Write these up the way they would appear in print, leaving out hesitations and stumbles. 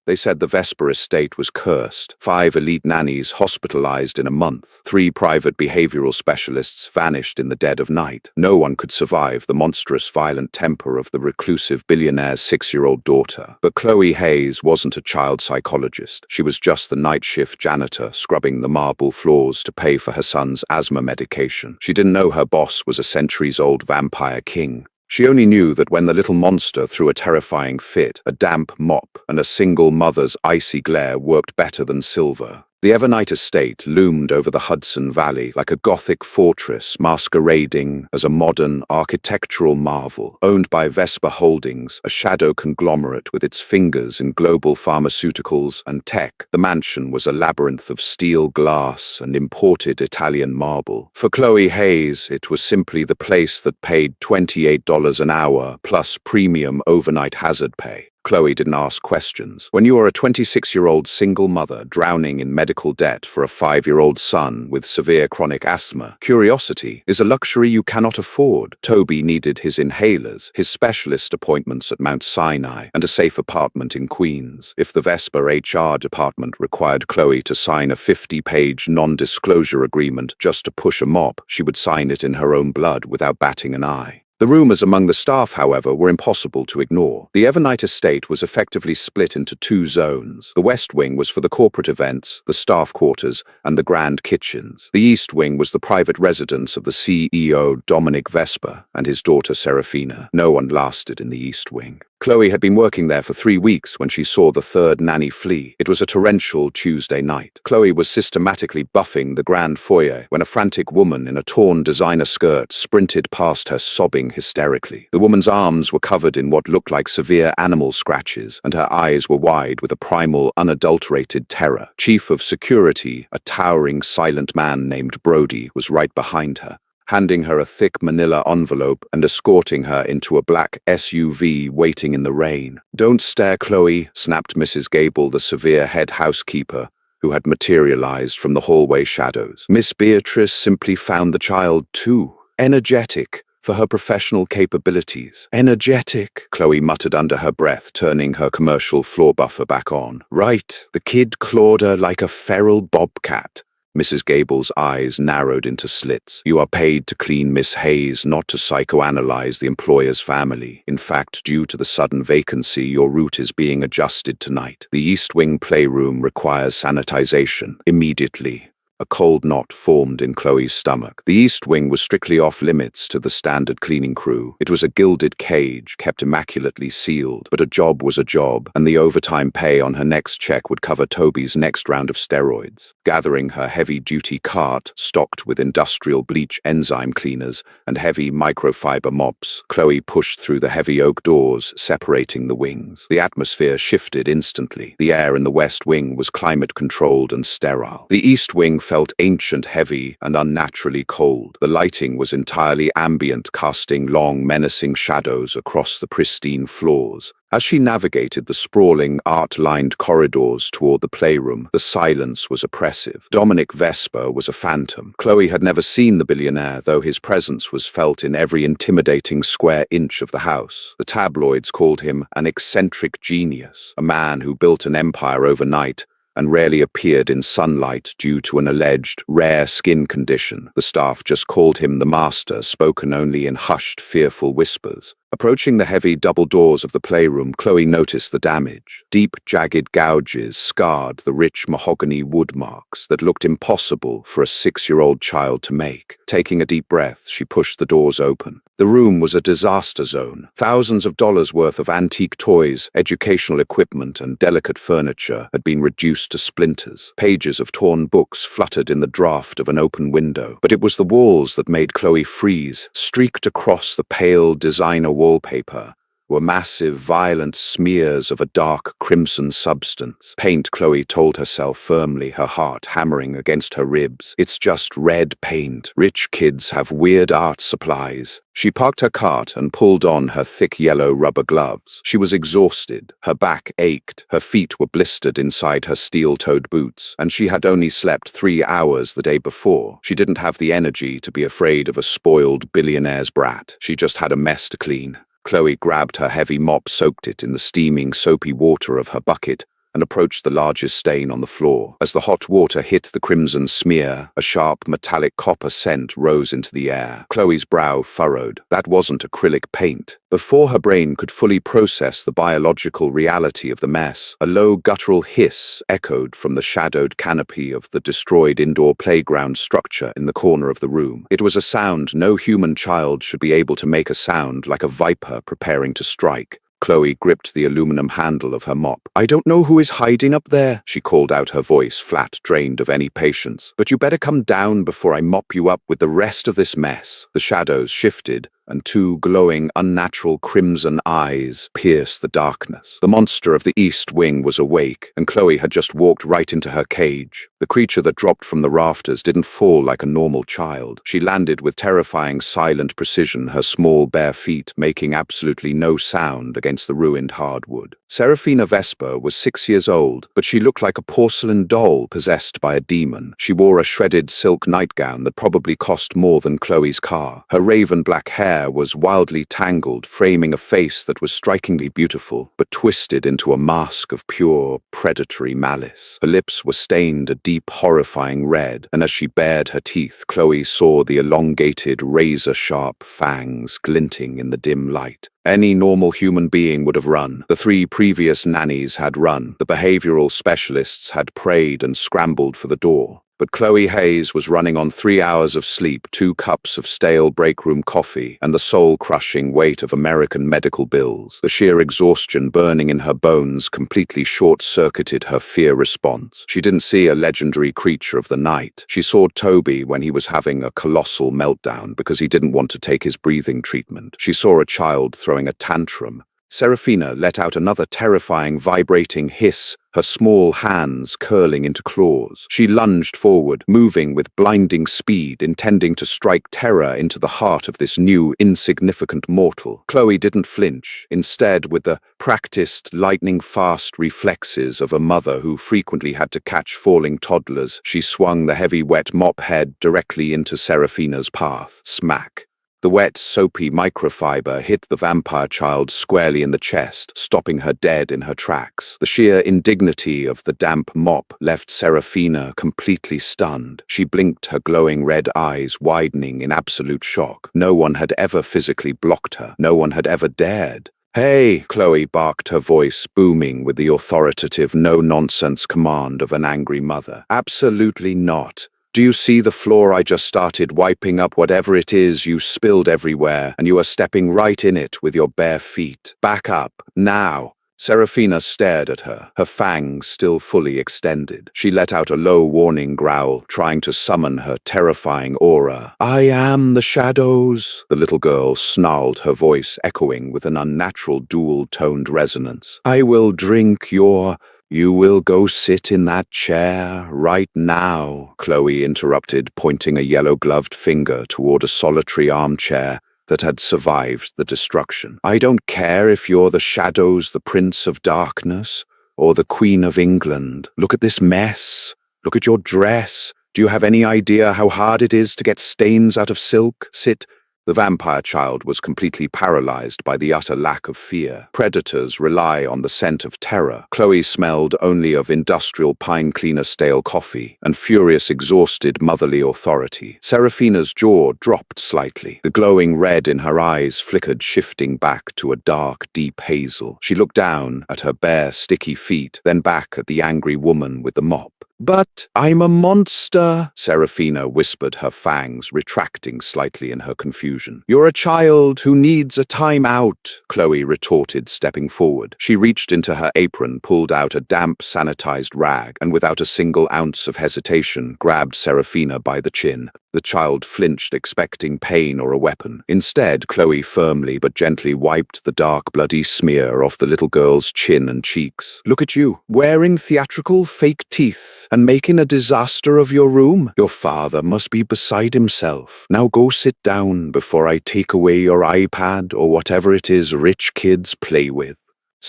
They said the Vesper estate was cursed. 5 elite nannies hospitalized in a month. 3 private behavioral specialists vanished in the dead of night. No one could survive the monstrous violent temper of the reclusive billionaire's 6-year-old daughter. But Chloe Hayes wasn't a child psychologist. She was just the night shift janitor scrubbing the marble floors to pay for her son's asthma medication. She didn't know her boss was a centuries-old vampire king. She only knew that when the little monster threw a terrifying fit, a damp mop and a single mother's icy glare worked better than silver. The Evernight estate loomed over the Hudson Valley like a Gothic fortress masquerading as a modern architectural marvel. Owned by Vesper Holdings, a shadow conglomerate with its fingers in global pharmaceuticals and tech, the mansion was a labyrinth of steel glass and imported Italian marble. For Chloe Hayes, it was simply the place that paid $28 an hour plus premium overnight hazard pay. Chloe didn't ask questions. When you are a 26-year-old single mother drowning in medical debt for a 5-year-old son with severe chronic asthma, curiosity is a luxury you cannot afford. Toby needed his inhalers, his specialist appointments at Mount Sinai, and a safe apartment in Queens. If the Vesper HR department required Chloe to sign a 50-page non-disclosure agreement just to push a mop, she would sign it in her own blood without batting an eye. The rumors among the staff, however, were impossible to ignore. The Evernight estate was effectively split into 2 zones. The West Wing was for the corporate events, the staff quarters, and the grand kitchens. The East Wing was the private residence of the CEO, Dominic Vesper, and his daughter, Serafina. No one lasted in the East Wing. Chloe had been working there for 3 weeks when she saw the 3rd nanny flee. It was a torrential Tuesday night. Chloe was systematically buffing the grand foyer when a frantic woman in a torn designer skirt sprinted past her, sobbing hysterically. The woman's arms were covered in what looked like severe animal scratches, and her eyes were wide with a primal, unadulterated terror. Chief of Security, a towering, silent man named Brody, was right behind her, handing her a thick manila envelope and escorting her into a black SUV waiting in the rain. "Don't stare, Chloe," snapped Mrs. Gable, the severe head housekeeper, who had materialized from the hallway shadows. Miss Beatrice simply found the child too energetic for her professional capabilities. "Energetic," Chloe muttered under her breath, turning her commercial floor buffer back on. "Right, the kid clawed her like a feral bobcat." Mrs. Gable's eyes narrowed into slits. "You are paid to clean Miss Hayes, not to psychoanalyze the employer's family. In fact, due to the sudden vacancy, your route is being adjusted tonight. The East Wing playroom requires sanitization immediately." A cold knot formed in Chloe's stomach. The East Wing was strictly off-limits to the standard cleaning crew. It was a gilded cage, kept immaculately sealed, but a job was a job, and the overtime pay on her next check would cover Toby's next round of steroids. Gathering her heavy-duty cart, stocked with industrial bleach enzyme cleaners and heavy microfiber mops, Chloe pushed through the heavy oak doors, separating the wings. The atmosphere shifted instantly. The air in the West Wing was climate-controlled and sterile. The East Wing felt ancient, heavy, and unnaturally cold. The lighting was entirely ambient, casting long, menacing shadows across the pristine floors. As she navigated the sprawling, art-lined corridors toward the playroom, the silence was oppressive. Dominic Vesper was a phantom. Chloe had never seen the billionaire, though his presence was felt in every intimidating square inch of the house. The tabloids called him an eccentric genius, a man who built an empire overnight and rarely appeared in sunlight due to an alleged rare skin condition. The staff just called him the Master, spoken only in hushed, fearful whispers. Approaching the heavy double doors of the playroom, Chloe noticed the damage. Deep, jagged gouges scarred the rich mahogany wood marks that looked impossible for a 6-year-old child to make. Taking a deep breath, she pushed the doors open. The room was a disaster zone. Thousands of dollars worth of antique toys, educational equipment, and delicate furniture had been reduced to splinters. Pages of torn books fluttered in the draft of an open window. But it was the walls that made Chloe freeze. Streaked across the pale designer wallpaper were massive, violent smears of a dark crimson substance. Paint, Chloe told herself firmly, her heart hammering against her ribs. It's just red paint. Rich kids have weird art supplies. She parked her cart and pulled on her thick yellow rubber gloves. She was exhausted. Her back ached. Her feet were blistered inside her steel-toed boots, and she had only slept 3 hours the day before. She didn't have the energy to be afraid of a spoiled billionaire's brat. She just had a mess to clean. Chloe grabbed her heavy mop, soaked it in the steaming, soapy water of her bucket, and approached the largest stain on the floor. As the hot water hit the crimson smear, a sharp metallic copper scent rose into the air. Chloe's brow furrowed. That wasn't acrylic paint. Before her brain could fully process the biological reality of the mess, a low guttural hiss echoed from the shadowed canopy of the destroyed indoor playground structure in the corner of the room. It was a sound no human child should be able to make, a sound like a viper preparing to strike. Chloe gripped the aluminum handle of her mop. "I don't know who is hiding up there," she called out, her voice flat, drained of any patience. "But you better come down before I mop you up with the rest of this mess." The shadows shifted, and two glowing, unnatural crimson eyes pierced the darkness. The monster of the East Wing was awake, and Chloe had just walked right into her cage. The creature that dropped from the rafters didn't fall like a normal child. She landed with terrifying, silent precision, her small, bare feet making absolutely no sound against the ruined hardwood. Serafina Vesper was 6 years old, but she looked like a porcelain doll possessed by a demon. She wore a shredded silk nightgown that probably cost more than Chloe's car. Her raven black hair was wildly tangled, framing a face that was strikingly beautiful, but twisted into a mask of pure, predatory malice. Her lips were stained a deep, horrifying red, and as she bared her teeth, Chloe saw the elongated, razor-sharp fangs glinting in the dim light. Any normal human being would have run. The 3 previous nannies had run. The behavioral specialists had prayed and scrambled for the door. But Chloe Hayes was running on 3 hours of sleep, 2 cups of stale break-room coffee, and the soul-crushing weight of American medical bills. The sheer exhaustion burning in her bones completely short-circuited her fear response. She didn't see a legendary creature of the night. She saw Toby when he was having a colossal meltdown because he didn't want to take his breathing treatment. She saw a child throwing a tantrum. Serafina let out another terrifying, vibrating hiss, her small hands curling into claws. She lunged forward, moving with blinding speed, intending to strike terror into the heart of this new, insignificant mortal. Chloe didn't flinch. Instead, with the practiced, lightning-fast reflexes of a mother who frequently had to catch falling toddlers, she swung the heavy, wet mop head directly into Serafina's path. Smack. The wet, soapy microfiber hit the vampire child squarely in the chest, stopping her dead in her tracks. The sheer indignity of the damp mop left Serafina completely stunned. She blinked, her glowing red eyes widening in absolute shock. No one had ever physically blocked her. No one had ever dared. "Hey!" Chloe barked, her voice booming with the authoritative, no-nonsense command of an angry mother. "Absolutely not. Do you see the floor? I just started wiping up whatever it is you spilled everywhere, and you are stepping right in it with your bare feet. Back up, now." Serafina stared at her, her fangs still fully extended. She let out a low warning growl, trying to summon her terrifying aura. "I am the shadows," the little girl snarled, her voice echoing with an unnatural dual-toned resonance. "I will drink your... You will go sit in that chair right now," Chloe interrupted, pointing a yellow-gloved finger toward a solitary armchair that had survived the destruction. "I don't care if you're the Shadows, the Prince of Darkness, or the Queen of England. Look at this mess. Look at your dress. Do you have any idea how hard it is to get stains out of silk? Sit." The vampire child was completely paralyzed by the utter lack of fear. Predators rely on the scent of terror. Chloe smelled only of industrial pine cleaner stale coffee and furious, exhausted motherly authority. Serafina's jaw dropped slightly. The glowing red in her eyes flickered, shifting back to a dark, deep hazel. She looked down at her bare, sticky feet, then back at the angry woman with the mop. "But I'm a monster," Serafina whispered, her fangs retracting slightly in her confusion. "You're a child who needs a time out," Chloe retorted, stepping forward. She reached into her apron, pulled out a damp, sanitized rag, and without a single ounce of hesitation, grabbed Serafina by the chin. The child flinched, expecting pain or a weapon. Instead, Chloe firmly but gently wiped the dark, bloody smear off the little girl's chin and cheeks. "Look at you, wearing theatrical fake teeth and making a disaster of your room. Your father must be beside himself. Now go sit down before I take away your iPad or whatever it is rich kids play with."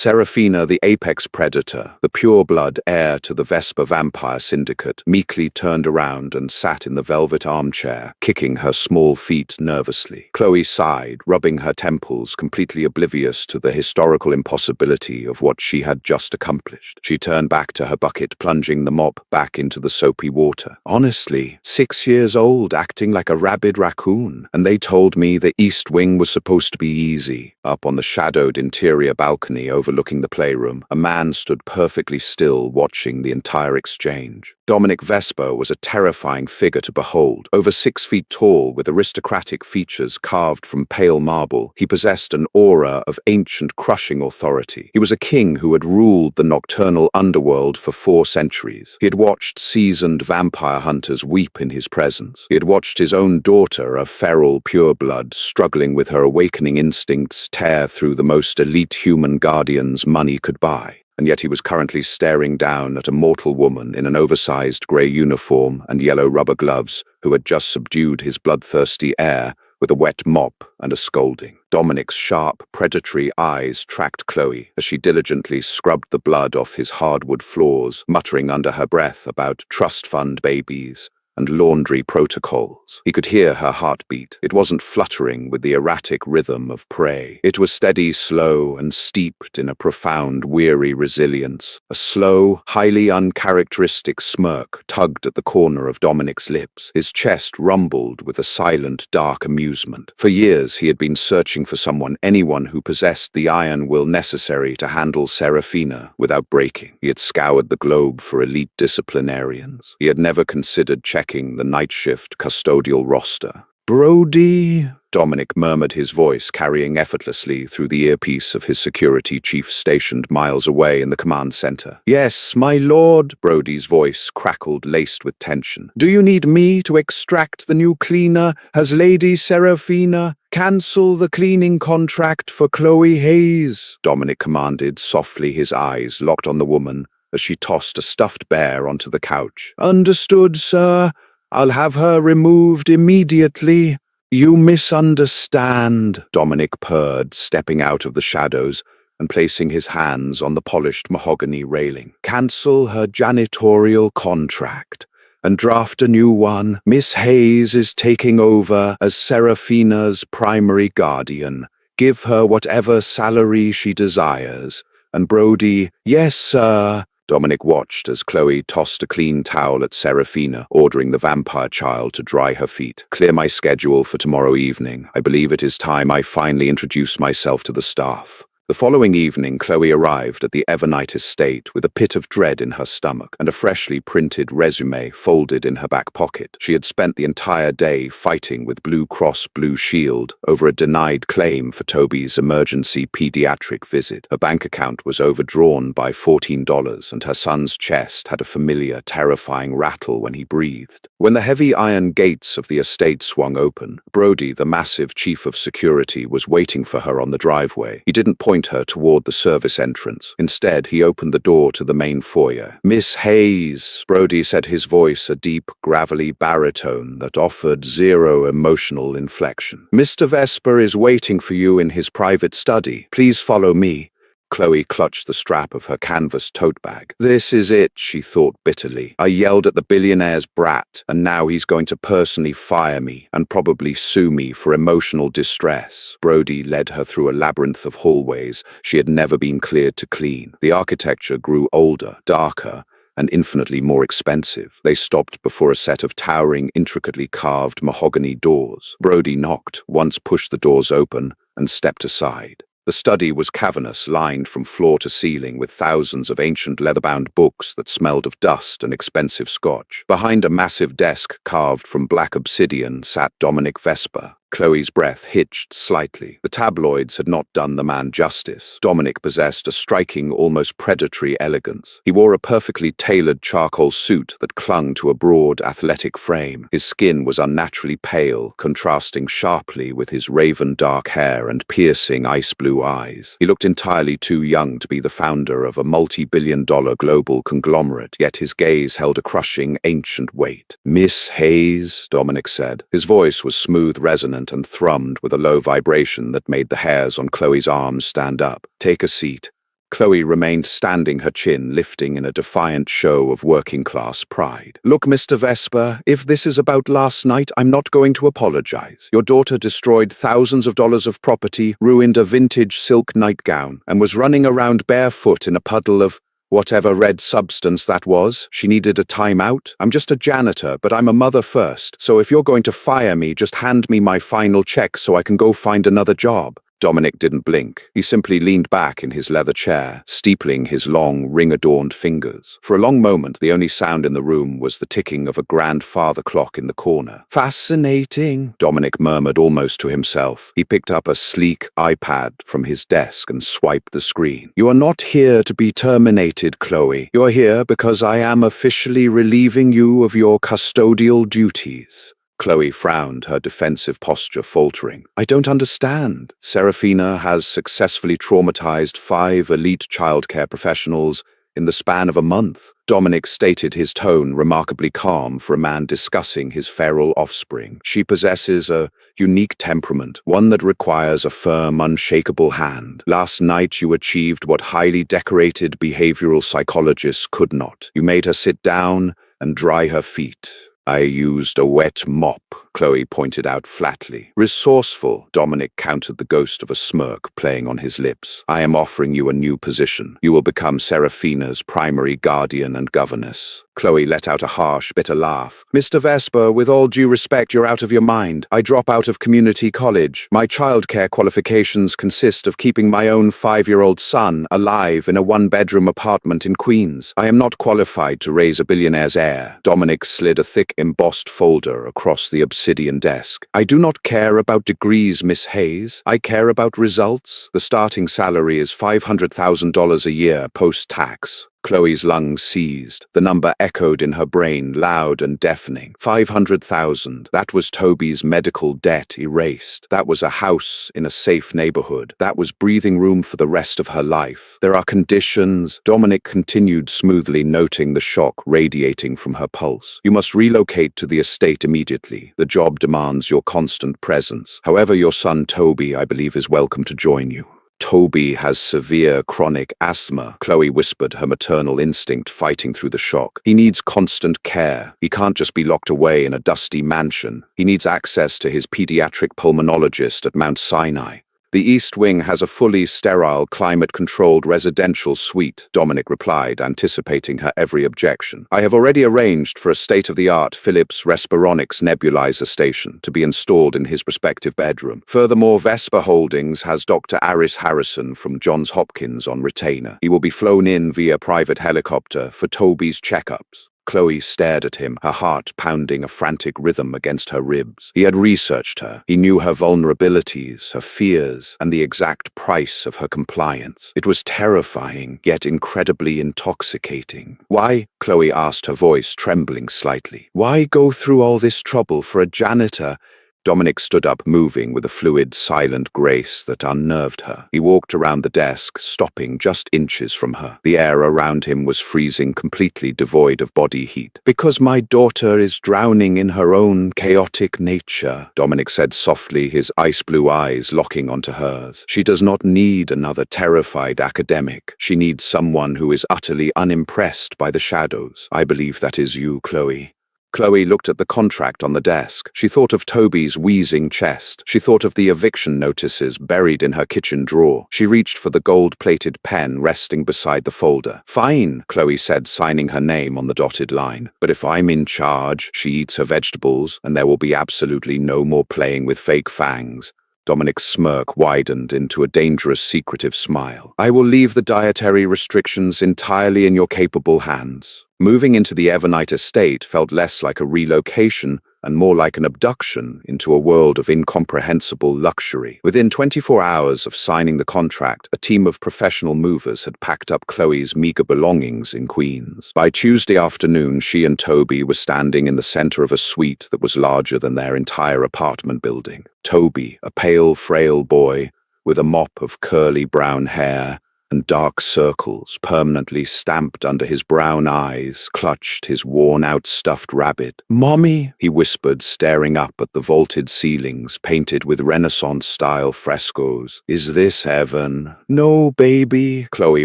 Serafina, the apex predator, the pure-blood heir to the Vesper vampire syndicate, meekly turned around and sat in the velvet armchair, kicking her small feet nervously. Chloe sighed, rubbing her temples, completely oblivious to the historical impossibility of what she had just accomplished. She turned back to her bucket, plunging the mop back into the soapy water. Honestly, 6 years old, acting like a rabid raccoon. And they told me the East Wing was supposed to be easy. Up on the shadowed interior balcony overlooking the playroom, a man stood perfectly still, watching the entire exchange. Dominic Vesper was a terrifying figure to behold. Over 6 feet tall, with aristocratic features carved from pale marble, he possessed an aura of ancient, crushing authority. He was a king who had ruled the nocturnal underworld for 4 centuries. He had watched seasoned vampire hunters weep in his presence. He had watched his own daughter, a feral pureblood, struggling with her awakening instincts, tear through the most elite human guardians money could buy. And yet he was currently staring down at a mortal woman in an oversized grey uniform and yellow rubber gloves who had just subdued his bloodthirsty heir with a wet mop and a scolding. Dominic's sharp, predatory eyes tracked Chloe as she diligently scrubbed the blood off his hardwood floors, muttering under her breath about trust fund babies and laundry protocols. He could hear her heartbeat. It wasn't fluttering with the erratic rhythm of prey. It was steady, slow, and steeped in a profound, weary resilience. A slow, highly uncharacteristic smirk tugged at the corner of Dominic's lips. His chest rumbled with a silent, dark amusement. For years he had been searching for anyone who possessed the iron will necessary to handle Serafina without breaking. He had scoured the globe for elite disciplinarians. He had never considered checking the night shift custodial roster. "Brody," Dominic murmured, his voice carrying effortlessly through the earpiece of his security chief stationed miles away in the command center. "Yes, my lord," Brody's voice crackled, laced with tension. "Do you need me to extract the new cleaner? Has Lady Serafina cancel the cleaning contract for Chloe Hayes?" Dominic commanded softly, his eyes locked on the woman as she tossed a stuffed bear onto the couch. "Understood, sir. I'll have her removed immediately." "You misunderstand," Dominic purred, stepping out of the shadows and placing his hands on the polished mahogany railing. "Cancel her janitorial contract and draft a new one. Miss Hayes is taking over as Serafina's primary guardian. Give her whatever salary she desires." And Brody, "Yes, sir." Dominic watched as Chloe tossed a clean towel at Serafina, ordering the vampire child to dry her feet. "Clear my schedule for tomorrow evening. I believe it is time I finally introduce myself to the staff." The following evening, Chloe arrived at the Evernight estate with a pit of dread in her stomach and a freshly printed resume folded in her back pocket. She had spent the entire day fighting with Blue Cross Blue Shield over a denied claim for Toby's emergency pediatric visit. Her bank account was overdrawn by $14, and her son's chest had a familiar, terrifying rattle when he breathed. When the heavy iron gates of the estate swung open, Brody, the massive chief of security, was waiting for her on the driveway. He didn't point her toward the service entrance. Instead, he opened the door to the main foyer. "Miss Hayes," Brody said, his voice a deep, gravelly baritone that offered zero emotional inflection. "Mr. Vesper is waiting for you in his private study. Please follow me." Chloe clutched the strap of her canvas tote bag. "This is it," she thought bitterly. "I yelled at the billionaire's brat, and now he's going to personally fire me and probably sue me for emotional distress." Brody led her through a labyrinth of hallways she had never been cleared to clean. The architecture grew older, darker, and infinitely more expensive. They stopped before a set of towering, intricately carved mahogany doors. Brody knocked, once pushed the doors open, and stepped aside. The study was cavernous, lined from floor to ceiling with thousands of ancient leather-bound books that smelled of dust and expensive scotch. Behind a massive desk carved from black obsidian sat Dominic Vesper. Chloe's breath hitched slightly. The tabloids had not done the man justice. Dominic possessed a striking, almost predatory elegance. He wore a perfectly tailored charcoal suit that clung to a broad, athletic frame. His skin was unnaturally pale, contrasting sharply with his raven dark hair and piercing ice blue eyes. He looked entirely too young to be the founder of a multi-billion-dollar global conglomerate, yet his gaze held a crushing, ancient weight. "Miss Hayes," Dominic said. His voice was smooth, resonant, and thrummed with a low vibration that made the hairs on Chloe's arms stand up. "Take a seat. Chloe remained standing, her chin lifting in a defiant show of working-class pride. "Look, Mr. Vesper, if this is about last night, I'm not going to apologize. Your daughter destroyed thousands of dollars of property, ruined a vintage silk nightgown, and was running around barefoot in a puddle of whatever red substance that was. She needed a timeout. I'm just a janitor, but I'm a mother first, so if you're going to fire me, just hand me my final check so I can go find another job." Dominic didn't blink. He simply leaned back in his leather chair, steepling his long, ring-adorned fingers. For a long moment, the only sound in the room was the ticking of a grandfather clock in the corner. "Fascinating," Dominic murmured almost to himself. He picked up a sleek iPad from his desk and swiped the screen. "You are not here to be terminated, Chloe. You're here because I am officially relieving you of your custodial duties." Chloe frowned, her defensive posture faltering. "I don't understand." Serafina has successfully traumatized 5 elite childcare professionals in the span of a month. Dominic stated, his tone remarkably calm for a man discussing his feral offspring. "She possesses a unique temperament, one that requires a firm, unshakable hand. Last night you achieved what highly decorated behavioral psychologists could not. You made her sit down and dry her feet." "I used a wet mop," Chloe pointed out flatly. "Resourceful," Dominic countered, the ghost of a smirk playing on his lips. "I am offering you a new position. You will become Serafina's primary guardian and governess." Chloe let out a harsh, bitter laugh. "Mr. Vesper, with all due respect, you're out of your mind. I drop out of community college. My childcare qualifications consist of keeping my own 5-year-old son alive in a 1-bedroom apartment in Queens. I am not qualified to raise a billionaire's heir." Dominic slid a thick, embossed folder across the obsidian desk. "I do not care about degrees, Miss Hayes. I care about results. The starting salary is $500,000 a year post-tax." Chloe's lungs seized. The number echoed in her brain, loud and deafening. 500,000. That was Toby's medical debt erased. That was a house in a safe neighborhood. That was breathing room for the rest of her life. "There are conditions," Dominic continued smoothly, noting the shock radiating from her pulse. "You must relocate to the estate immediately. The job demands your constant presence. However, your son Toby, I believe, is welcome to join you." "Toby has severe chronic asthma," Chloe whispered, her maternal instinct fighting through the shock. "He needs constant care. He can't just be locked away in a dusty mansion. He needs access to his pediatric pulmonologist at Mount Sinai." "The East Wing has a fully sterile, climate-controlled residential suite," Dominic replied, anticipating her every objection. "I have already arranged for a state-of-the-art Philips Respironics nebulizer station to be installed in his respective bedroom. Furthermore, Vesper Holdings has Dr. Aris Harrison from Johns Hopkins on retainer. He will be flown in via private helicopter for Toby's checkups." Chloe stared at him, her heart pounding a frantic rhythm against her ribs. He had researched her. He knew her vulnerabilities, her fears, and the exact price of her compliance. It was terrifying, yet incredibly intoxicating. "Why?" Chloe asked, her voice trembling slightly. "Why go through all this trouble for a janitor?" Dominic stood up, moving with a fluid, silent grace that unnerved her. He walked around the desk, stopping just inches from her. The air around him was freezing, completely devoid of body heat. "Because my daughter is drowning in her own chaotic nature," Dominic said softly, his ice-blue eyes locking onto hers. "She does not need another terrified academic. She needs someone who is utterly unimpressed by the shadows. I believe that is you, Chloe." Chloe looked at the contract on the desk. She thought of Toby's wheezing chest. She thought of the eviction notices buried in her kitchen drawer. She reached for the gold-plated pen resting beside the folder. "Fine," Chloe said, signing her name on the dotted line. "But if I'm in charge, she eats her vegetables, and there will be absolutely no more playing with fake fangs." Dominic's smirk widened into a dangerous, secretive smile. "I will leave the dietary restrictions entirely in your capable hands." Moving into the Evernight estate felt less like a relocation and more like an abduction into a world of incomprehensible luxury. Within 24 hours of signing the contract, a team of professional movers had packed up Chloe's meager belongings in Queens. By Tuesday afternoon, she and Toby were standing in the center of a suite that was larger than their entire apartment building. Toby, a pale, frail boy with a mop of curly brown hair, and dark circles permanently stamped under his brown eyes clutched his worn-out stuffed rabbit. "Mommy," he whispered, staring up at the vaulted ceilings painted with Renaissance-style frescoes. "Is this heaven?" "No, baby," Chloe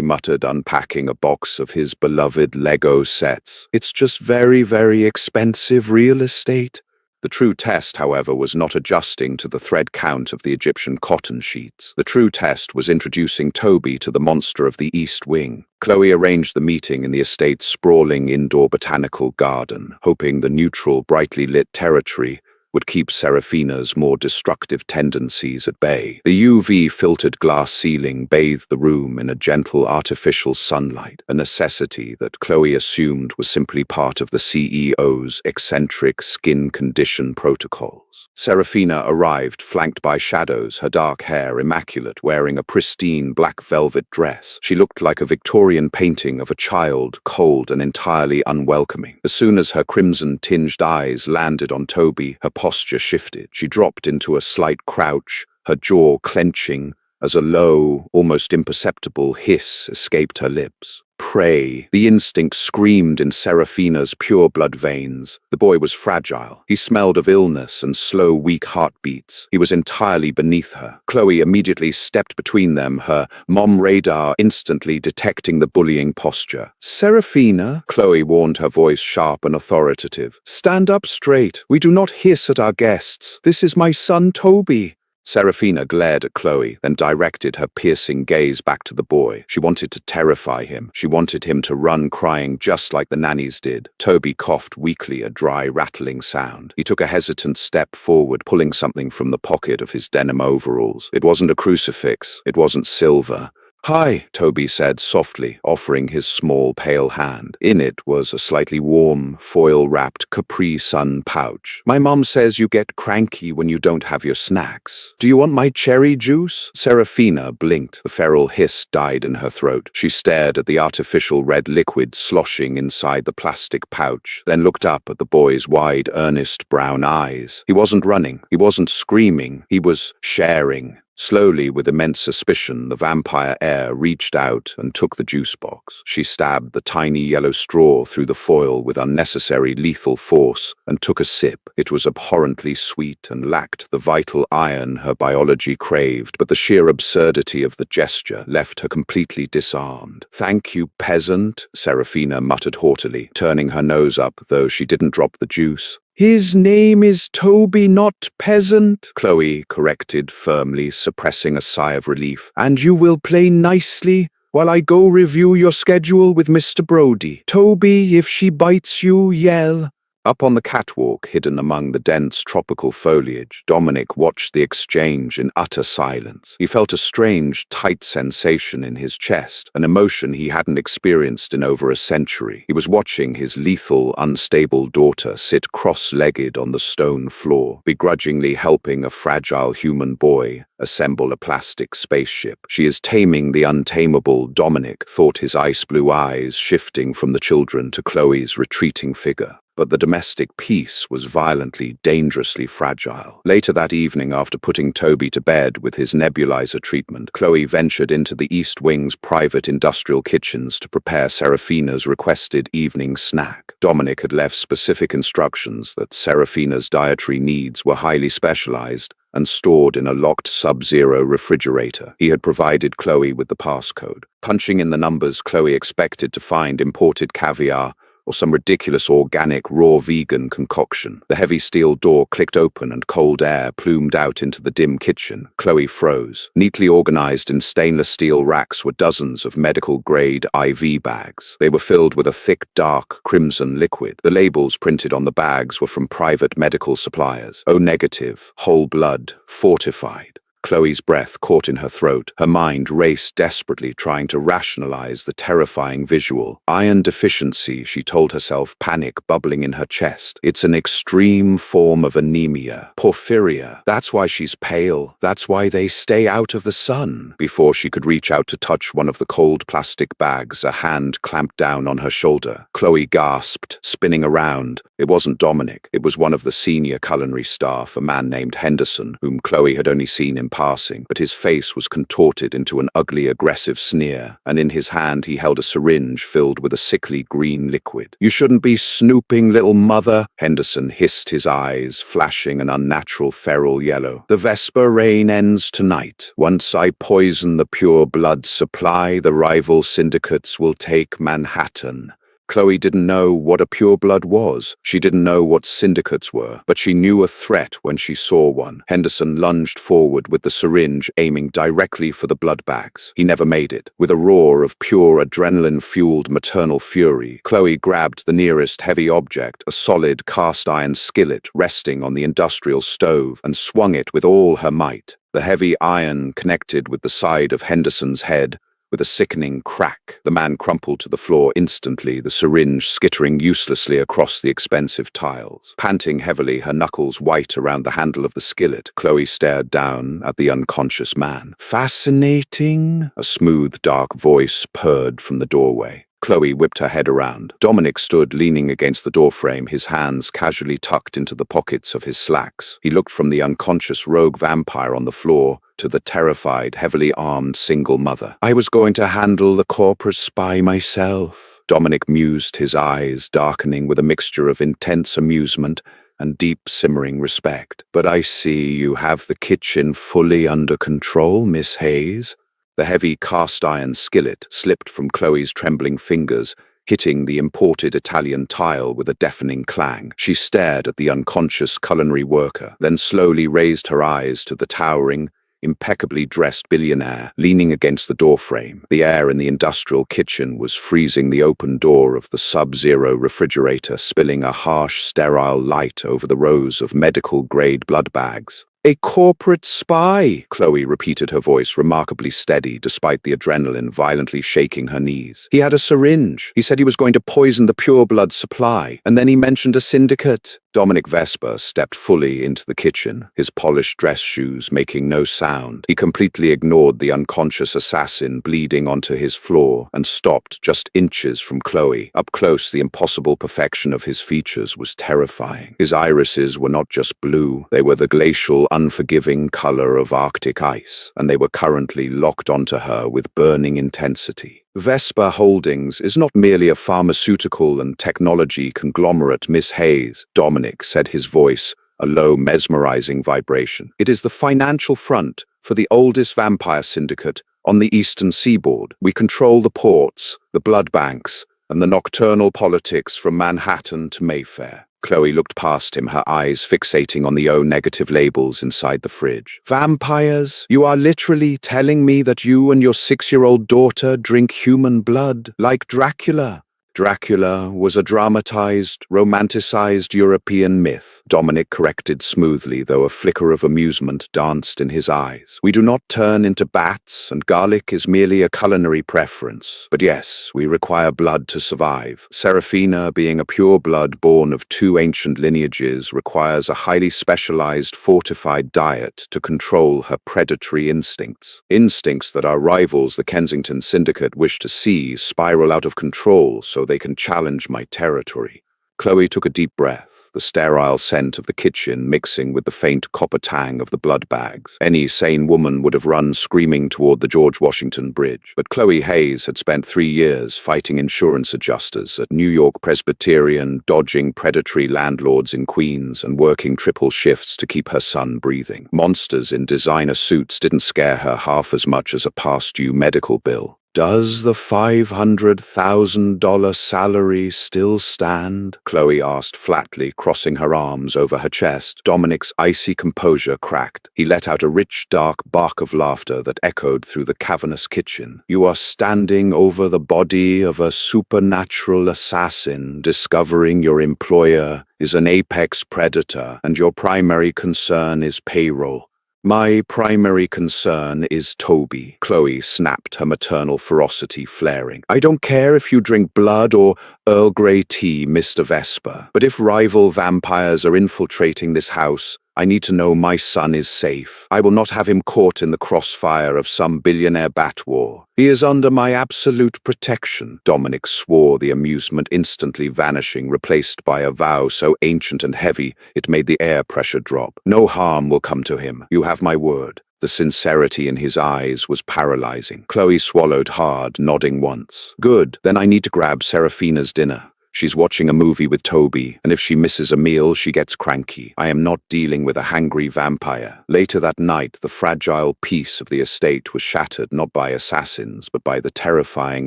muttered, unpacking a box of his beloved Lego sets. "It's just very, very expensive real estate." The true test, however, was not adjusting to the thread count of the Egyptian cotton sheets. The true test was introducing Toby to the monster of the East Wing. Chloe arranged the meeting in the estate's sprawling indoor botanical garden, hoping the neutral, brightly lit territory would keep Serafina's more destructive tendencies at bay. The UV-filtered glass ceiling bathed the room in a gentle artificial sunlight, a necessity that Chloe assumed was simply part of the CEO's eccentric skin condition protocols. Serafina arrived flanked by shadows, her dark hair immaculate, wearing a pristine black velvet dress. She looked like a Victorian painting of a child, cold and entirely unwelcoming. As soon as her crimson-tinged eyes landed on Toby, her posture shifted. She dropped into a slight crouch, her jaw clenching, as a low, almost imperceptible hiss escaped her lips. "Prey!" The instinct screamed in Serafina's pure blood veins. The boy was fragile. He smelled of illness and slow, weak heartbeats. He was entirely beneath her. Chloe immediately stepped between them, her mom radar instantly detecting the bullying posture. "Serafina," Chloe warned, her voice sharp and authoritative. "Stand up straight. We do not hiss at our guests. This is my son Toby." Serafina glared at Chloe, then directed her piercing gaze back to the boy. She wanted to terrify him. She wanted him to run crying just like the nannies did. Toby coughed weakly, a dry, rattling sound. He took a hesitant step forward, pulling something from the pocket of his denim overalls. It wasn't a crucifix. It wasn't silver. "Hi," Toby said softly, offering his small, pale hand. In it was a slightly warm, foil-wrapped Capri Sun pouch. "My mom says you get cranky when you don't have your snacks. Do you want my cherry juice?" Serafina blinked. The feral hiss died in her throat. She stared at the artificial red liquid sloshing inside the plastic pouch, then looked up at the boy's wide, earnest brown eyes. He wasn't running. He wasn't screaming. He was sharing. Slowly, with immense suspicion, the vampire heir reached out and took the juice box. She stabbed the tiny yellow straw through the foil with unnecessary lethal force and took a sip. It was abhorrently sweet and lacked the vital iron her biology craved, but the sheer absurdity of the gesture left her completely disarmed. "Thank you, peasant," Serafina muttered haughtily, turning her nose up, though she didn't drop the juice. "His name is Toby, not peasant," Chloe corrected firmly, suppressing a sigh of relief. "And you will play nicely while I go review your schedule with Mr. Brody. Toby, if she bites you, yell." Up on the catwalk, hidden among the dense tropical foliage, Dominic watched the exchange in utter silence. He felt a strange, tight sensation in his chest, an emotion he hadn't experienced in over a century. He was watching his lethal, unstable daughter sit cross-legged on the stone floor, begrudgingly helping a fragile human boy assemble a plastic spaceship. "She is taming the untamable," Dominic thought, his ice-blue eyes shifting from the children to Chloe's retreating figure. But the domestic peace was violently, dangerously fragile. Later that evening, after putting Toby to bed with his nebulizer treatment, Chloe ventured into the East Wing's private industrial kitchens to prepare Serafina's requested evening snack. Dominic had left specific instructions that Serafina's dietary needs were highly specialized and stored in a locked sub-zero refrigerator. He had provided Chloe with the passcode. Punching in the numbers, Chloe expected to find imported caviar or some ridiculous organic raw vegan concoction. The heavy steel door clicked open and cold air plumed out into the dim kitchen. Chloe froze. Neatly organized in stainless steel racks were dozens of medical-grade IV bags. They were filled with a thick, dark, crimson liquid. The labels printed on the bags were from private medical suppliers. O negative, whole blood, fortified. Chloe's breath caught in her throat. Her mind raced desperately, trying to rationalize the terrifying visual. Iron deficiency, she told herself, panic bubbling in her chest. It's an extreme form of anemia. Porphyria. That's why she's pale. That's why they stay out of the sun. Before she could reach out to touch one of the cold plastic bags, a hand clamped down on her shoulder. Chloe gasped, spinning around. It wasn't Dominic. It was one of the senior culinary staff, a man named Henderson, whom Chloe had only seen in passing, but his face was contorted into an ugly, aggressive sneer, and in his hand he held a syringe filled with a sickly green liquid. "You shouldn't be snooping, little mother," Henderson hissed, his eyes flashing an unnatural feral yellow. "The Vesper reign ends tonight. Once I poison the pure blood supply, the rival syndicates will take Manhattan." Chloe didn't know what a pureblood was. She didn't know what syndicates were, but she knew a threat when she saw one. Henderson lunged forward with the syringe, aiming directly for the blood bags. He never made it. With a roar of pure adrenaline-fueled maternal fury, Chloe grabbed the nearest heavy object, a solid cast-iron skillet resting on the industrial stove, and swung it with all her might. The heavy iron connected with the side of Henderson's head. With a sickening crack, the man crumpled to the floor instantly, the syringe skittering uselessly across the expensive tiles. Panting heavily, her knuckles white around the handle of the skillet, Chloe stared down at the unconscious man. "Fascinating," a smooth, dark voice purred from the doorway. Chloe whipped her head around. Dominic stood leaning against the doorframe, his hands casually tucked into the pockets of his slacks. He looked from the unconscious rogue vampire on the floor to the terrified, heavily armed single mother. "I was going to handle the corporate spy myself," Dominic mused, his eyes darkening with a mixture of intense amusement and deep simmering respect. "But I see you have the kitchen fully under control, Miss Hayes." The heavy cast-iron skillet slipped from Chloe's trembling fingers, hitting the imported Italian tile with a deafening clang. She stared at the unconscious culinary worker, then slowly raised her eyes to the towering, impeccably dressed billionaire leaning against the doorframe. The air in the industrial kitchen was freezing, the open door of the sub-zero refrigerator spilling a harsh, sterile light over the rows of medical-grade blood bags. "A corporate spy," Chloe repeated, her voice remarkably steady despite the adrenaline violently shaking her knees. "He had a syringe. He said he was going to poison the pure blood supply. And then he mentioned a syndicate." Dominic Vesper stepped fully into the kitchen, his polished dress shoes making no sound. He completely ignored the unconscious assassin bleeding onto his floor and stopped just inches from Chloe. Up close, the impossible perfection of his features was terrifying. His irises were not just blue, they were the glacial, unforgiving color of Arctic ice, and they were currently locked onto her with burning intensity. "Vesper Holdings is not merely a pharmaceutical and technology conglomerate, Miss Hayes," Dominic said, his voice a low, mesmerizing vibration. "It is the financial front for the oldest vampire syndicate on the eastern seaboard. We control the ports, the blood banks, and the nocturnal politics from Manhattan to Mayfair." Chloe looked past him, her eyes fixating on the O-negative labels inside the fridge. "Vampires? You are literally telling me that you and your 6-year-old daughter drink human blood, like Dracula?" "Dracula was a dramatized, romanticized European myth," Dominic corrected smoothly, though a flicker of amusement danced in his eyes. "We do not turn into bats, and garlic is merely a culinary preference. But yes, we require blood to survive. Serafina, being a pure blood born of 2 ancient lineages, requires a highly specialized, fortified diet to control her predatory instincts. Instincts that our rivals, the Kensington Syndicate, wish to see spiral out of control so they can challenge my territory." Chloe took a deep breath, the sterile scent of the kitchen mixing with the faint copper tang of the blood bags. Any sane woman would have run screaming toward the George Washington Bridge. But Chloe Hayes had spent 3 years fighting insurance adjusters at New York Presbyterian, dodging predatory landlords in Queens, and working triple shifts to keep her son breathing. Monsters in designer suits didn't scare her half as much as a past-due medical bill. "Does the $500,000 salary still stand?" Chloe asked flatly, crossing her arms over her chest. Dominic's icy composure cracked. He let out a rich, dark bark of laughter that echoed through the cavernous kitchen. "You are standing over the body of a supernatural assassin, discovering your employer is an apex predator, and your primary concern is payroll." "My primary concern is Toby," Chloe snapped, her maternal ferocity flaring. "I don't care if you drink blood or Earl Grey tea, Mr. Vesper, but if rival vampires are infiltrating this house, I need to know my son is safe. I will not have him caught in the crossfire of some billionaire bat war. He is under my absolute protection." Dominic swore, the amusement instantly vanishing, replaced by a vow so ancient and heavy it made the air pressure drop. "No harm will come to him. You have my word." The sincerity in his eyes was paralyzing. Chloe swallowed hard, nodding once. Good, then I need to grab Seraphina's dinner. She's watching a movie with Toby, and if she misses a meal, she gets cranky. I am not dealing with a hangry vampire. Later that night, the fragile peace of the estate was shattered not by assassins, but by the terrifying,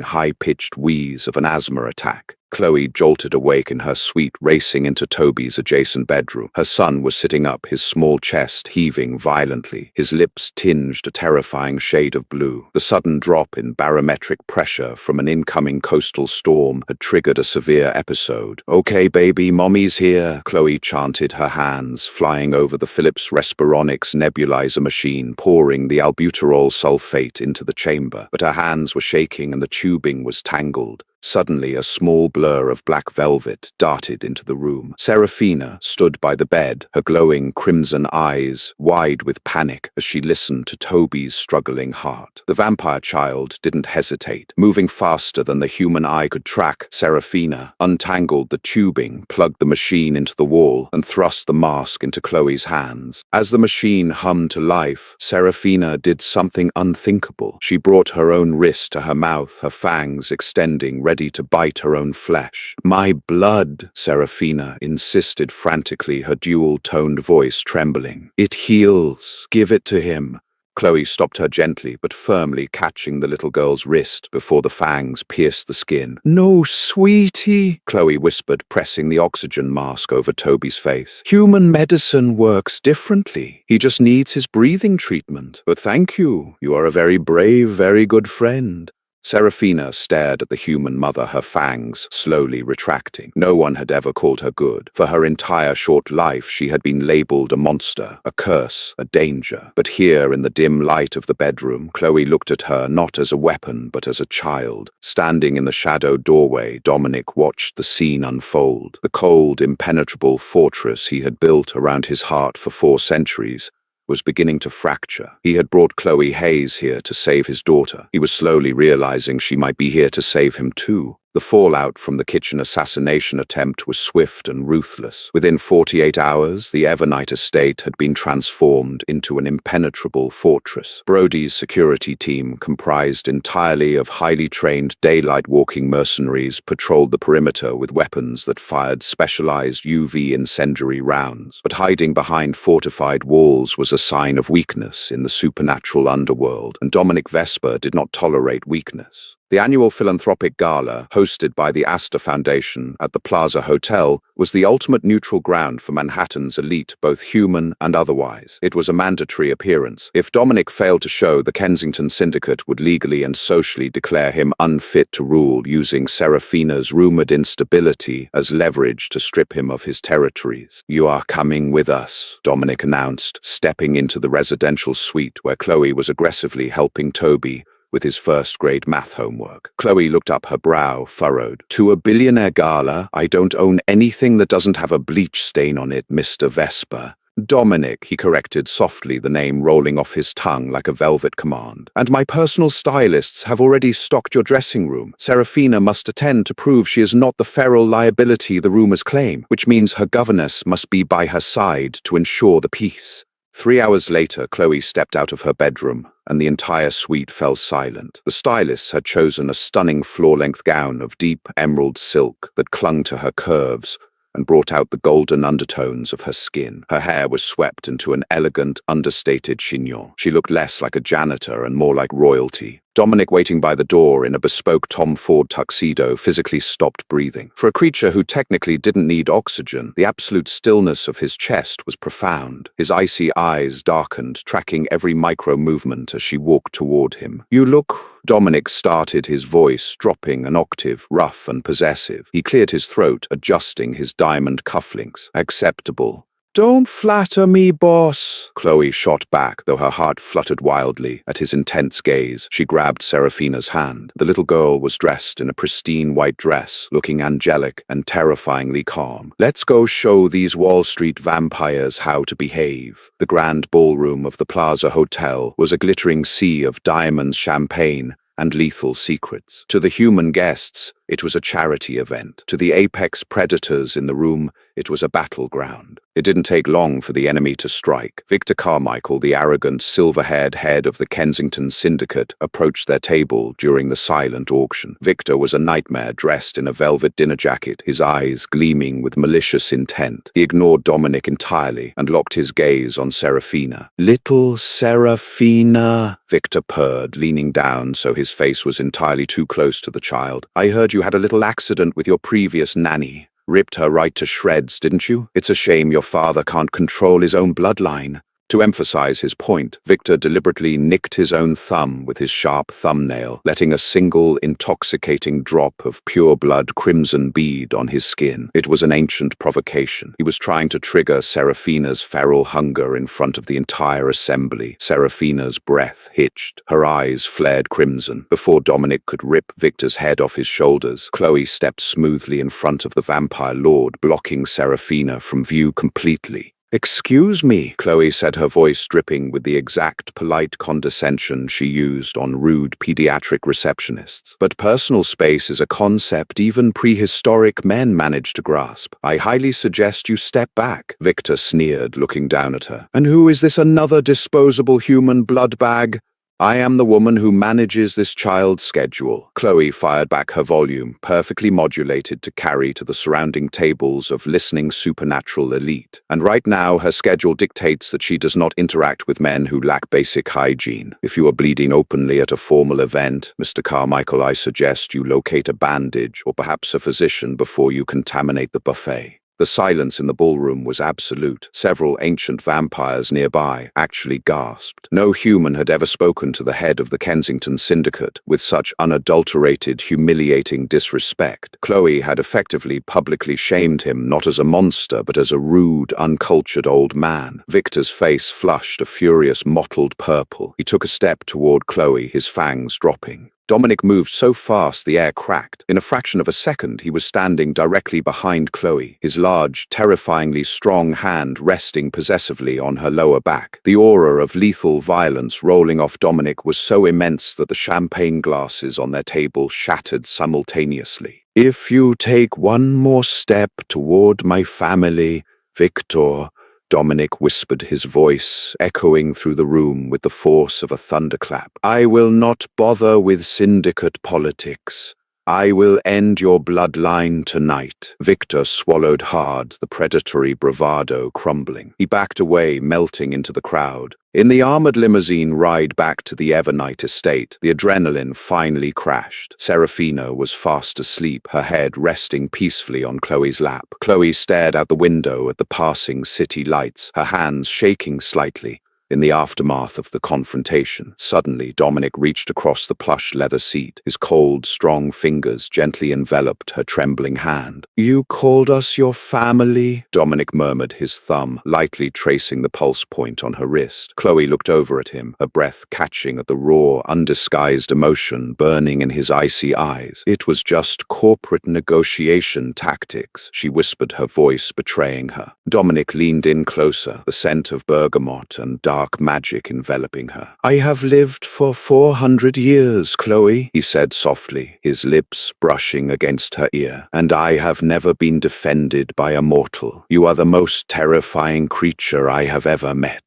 high-pitched wheeze of an asthma attack. Chloe jolted awake in her suite, racing into Toby's adjacent bedroom. Her son was sitting up, his small chest heaving violently. His lips tinged a terrifying shade of blue. The sudden drop in barometric pressure from an incoming coastal storm had triggered a severe episode. "Okay, baby, mommy's here," Chloe chanted, her hands flying over the Philips Respironics nebulizer machine, pouring the albuterol sulfate into the chamber. But her hands were shaking and the tubing was tangled. Suddenly, a small blur of black velvet darted into the room. Seraphina stood by the bed, her glowing crimson eyes wide with panic as she listened to Toby's struggling heart. The vampire child didn't hesitate. Moving faster than the human eye could track, Seraphina untangled the tubing, plugged the machine into the wall, and thrust the mask into Chloe's hands. As the machine hummed to life, Seraphina did something unthinkable. She brought her own wrist to her mouth, her fangs extending, ready to bite her own flesh. "My blood," Seraphina insisted frantically, her dual-toned voice trembling. "It heals. Give it to him." Chloe stopped her gently but firmly, catching the little girl's wrist before the fangs pierced the skin. "No, sweetie," Chloe whispered, pressing the oxygen mask over Toby's face. "Human medicine works differently. He just needs his breathing treatment. But thank you. You are a very brave, very good friend." Seraphina stared at the human mother, her fangs slowly retracting. No one had ever called her good. For her entire short life, she had been labeled a monster, a curse, a danger. But here, in the dim light of the bedroom, Chloe looked at her not as a weapon, but as a child. Standing in the shadowed doorway, Dominic watched the scene unfold. The cold, impenetrable fortress he had built around his heart for 4 centuries was beginning to fracture. He had brought Chloe Hayes here to save his daughter. He was slowly realizing she might be here to save him too. The fallout from the kitchen assassination attempt was swift and ruthless. Within 48 hours, the Evernight estate had been transformed into an impenetrable fortress. Brody's security team, comprised entirely of highly trained daylight-walking mercenaries, patrolled the perimeter with weapons that fired specialized UV incendiary rounds. But hiding behind fortified walls was a sign of weakness in the supernatural underworld, and Dominic Vesper did not tolerate weakness. The annual philanthropic gala, hosted by the Astor Foundation at the Plaza Hotel, was the ultimate neutral ground for Manhattan's elite, both human and otherwise. It was a mandatory appearance. If Dominic failed to show, the Kensington Syndicate would legally and socially declare him unfit to rule, using Seraphina's rumored instability as leverage to strip him of his territories. "You are coming with us," Dominic announced, stepping into the residential suite where Chloe was aggressively helping Toby with his first-grade math homework. Chloe looked up, her brow furrowed. "To a billionaire gala? I don't own anything that doesn't have a bleach stain on it, Mr. Vesper." "Dominic," he corrected softly, the name rolling off his tongue like a velvet command. "And my personal stylists have already stocked your dressing room. Seraphina must attend to prove she is not the feral liability the rumors claim, which means her governess must be by her side to ensure the peace." 3 hours later, Chloe stepped out of her bedroom, and the entire suite fell silent. The stylists had chosen a stunning floor-length gown of deep emerald silk that clung to her curves and brought out the golden undertones of her skin. Her hair was swept into an elegant, understated chignon. She looked less like a janitor and more like royalty. Dominic, waiting by the door in a bespoke Tom Ford tuxedo, physically stopped breathing. For a creature who technically didn't need oxygen, the absolute stillness of his chest was profound. His icy eyes darkened, tracking every micro-movement as she walked toward him. "You look—" Dominic started, his voice dropping an octave, rough and possessive. He cleared his throat, adjusting his diamond cufflinks. "Acceptable." "Don't flatter me, boss," Chloe shot back, though her heart fluttered wildly at his intense gaze. She grabbed Seraphina's hand. The little girl was dressed in a pristine white dress, looking angelic and terrifyingly calm. "Let's go show these Wall Street vampires how to behave." The grand ballroom of the Plaza Hotel was a glittering sea of diamonds, champagne, and lethal secrets. To the human guests, it was a charity event. To the apex predators in the room, it was a battleground. It didn't take long for the enemy to strike. Victor Carmichael, the arrogant, silver-haired head of the Kensington Syndicate, approached their table during the silent auction. Victor was a nightmare dressed in a velvet dinner jacket, his eyes gleaming with malicious intent. He ignored Dominic entirely and locked his gaze on Serafina. "Little Serafina," Victor purred, leaning down so his face was entirely too close to the child. "I heard you had a little accident with your previous nanny. Ripped her right to shreds, didn't you? It's a shame your father can't control his own bloodline." To emphasize his point, Victor deliberately nicked his own thumb with his sharp thumbnail, letting a single intoxicating drop of pure blood crimson bead on his skin. It was an ancient provocation. He was trying to trigger Serafina's feral hunger in front of the entire assembly. Serafina's breath hitched. Her eyes flared crimson. Before Dominic could rip Victor's head off his shoulders, Chloe stepped smoothly in front of the vampire lord, blocking Serafina from view completely. "Excuse me," Chloe said, her voice dripping with the exact polite condescension she used on rude pediatric receptionists. "But personal space is a concept even prehistoric men managed to grasp. I highly suggest you step back," Victor sneered, looking down at her. "And who is this another disposable human blood bag?" "I am the woman who manages this child's schedule." Chloe fired back her volume, perfectly modulated to carry to the surrounding tables of listening supernatural elite. "And right now her schedule dictates that she does not interact with men who lack basic hygiene. If you are bleeding openly at a formal event, Mr. Carmichael, I suggest you locate a bandage or perhaps a physician before you contaminate the buffet." The silence in the ballroom was absolute. Several ancient vampires nearby actually gasped. No human had ever spoken to the head of the Kensington Syndicate with such unadulterated, humiliating disrespect. Chloe had effectively publicly shamed him not as a monster but as a rude, uncultured old man. Victor's face flushed a furious mottled purple. He took a step toward Chloe, his fangs dropping. Dominic moved so fast the air cracked. In a fraction of a second, he was standing directly behind Chloe, his large, terrifyingly strong hand resting possessively on her lower back. The aura of lethal violence rolling off Dominic was so immense that the champagne glasses on their table shattered simultaneously. "If you take one more step toward my family, Victor," Dominic whispered, his voice echoing through the room with the force of a thunderclap, "I will not bother with syndicate politics. I will end your bloodline tonight." Victor swallowed hard, the predatory bravado crumbling. He backed away, melting into the crowd. In the armored limousine ride back to the Evernight estate, the adrenaline finally crashed. Serafina was fast asleep, her head resting peacefully on Chloe's lap. Chloe stared out the window at the passing city lights, her hands shaking slightly. In the aftermath of the confrontation, suddenly Dominic reached across the plush leather seat. His cold, strong fingers gently enveloped her trembling hand. "You called us your family?" Dominic murmured, his thumb lightly tracing the pulse point on her wrist. Chloe looked over at him, her breath catching at the raw, undisguised emotion burning in his icy eyes. "It was just corporate negotiation tactics," she whispered, her voice betraying her. Dominic leaned in closer, the scent of bergamot and dark magic enveloping her. "I have lived for 400 years, Chloe," he said softly, his lips brushing against her ear, "and I have never been defended by a mortal. You are the most terrifying creature I have ever met."